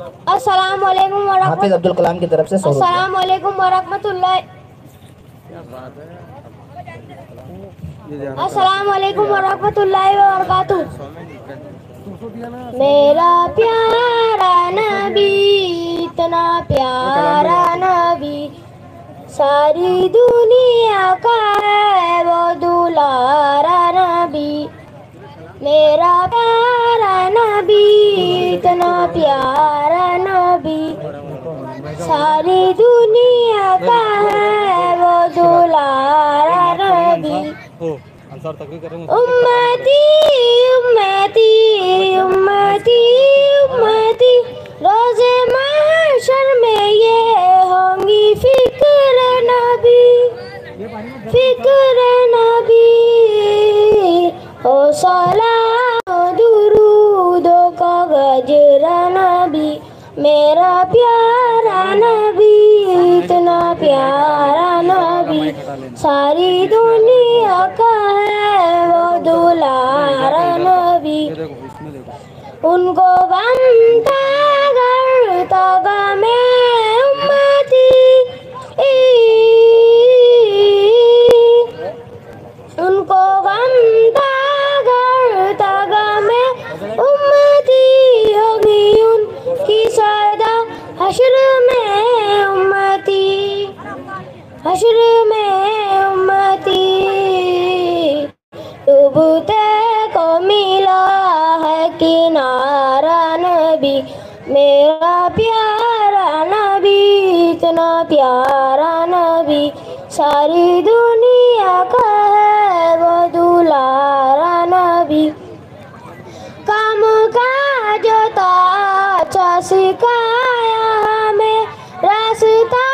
السلام علیکم حافظ عبد الکلام کی طرف سے 100 روپیہ۔ السلام علیکم ورحمۃ اللہ۔ السلام علیکم ورحمۃ اللہ وبرکاتہ۔ میرا پیارا نبی، اتنا پیارا نبی، ساری دنیا کا ہے وہ دلارا نبی۔ میرا پیارا نبی، اتنا پیارا نبی، ساری دنیا کا ہے وہ دلارا نبی۔ امتی امتی امتی امتی، روز محشر میں یہ ہوں گی فکر نبی، فکر نبی۔ او سلام درود کا گجرا نبی، میرا پیارا نبی، اتنا پیارا نبی، ساری دنیا کا ہے وہ دلارا نبی۔ ان کو غم تھا گر تھا غم امتی، ان کو غم تھا گر تھا غم امتی، ہوگی ان کی صدا حشر میں امتی، حشر میں امتی۔ ڈوبتے کو ملا ہے کنارہ نبی، میرا پیارا نبی، اتنا پیارا نبی، ساری دنیا کا ہے وہ دلارا نبی۔ کام کاج تو اچھا سکھایا ہمیں، راستہ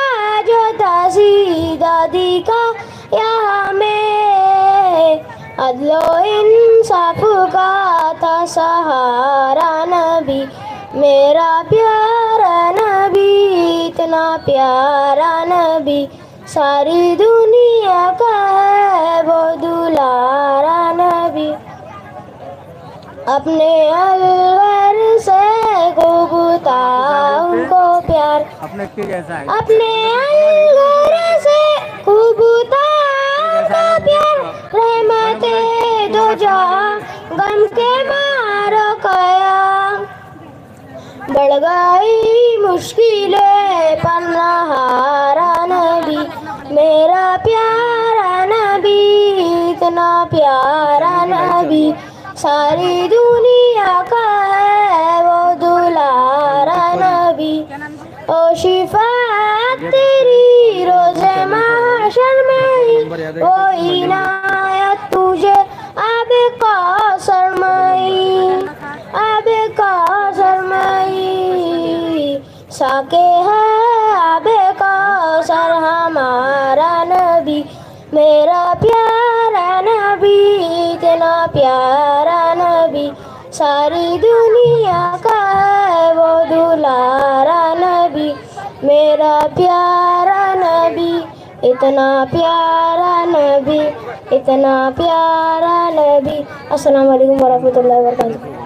جو تھا سیدھا دکھایا ہمیں، عدل و انصاف کا تھا سہارا نبی، میرا پیارا نبی، اتنا پیارا نبی، ساری دنیا کا ہے وہ دلارا نبی۔ اپنے الور سے خوب تھا ان کو پیار، اپنے الور سے خوب تھا ان کو پیار، رحمت دو جہاں غم کے مارو قیام، بڑھ گئی مشکلیں پر نہارا نبی، میرا پیارا نبی، اتنا پیارا نبی، ساری دنیا کا ہے وہ دلارا نبی۔ او شفاعت تیری روز محشر میں، وہ عنایت تجھے آب کوثر میں، آب کوثر میں، ساقی ہے آب کوثر ہمارا نبی، میرا پیارا نبی، اتنا پیارا نبی، ساری دنیا کا ہے وہ دلارا نبی، میرا پیارا نبی، اتنا پیارا نبی، اتنا پیارا نبی۔ السلام علیکم ورحمۃ اللہ وبرکاتہ۔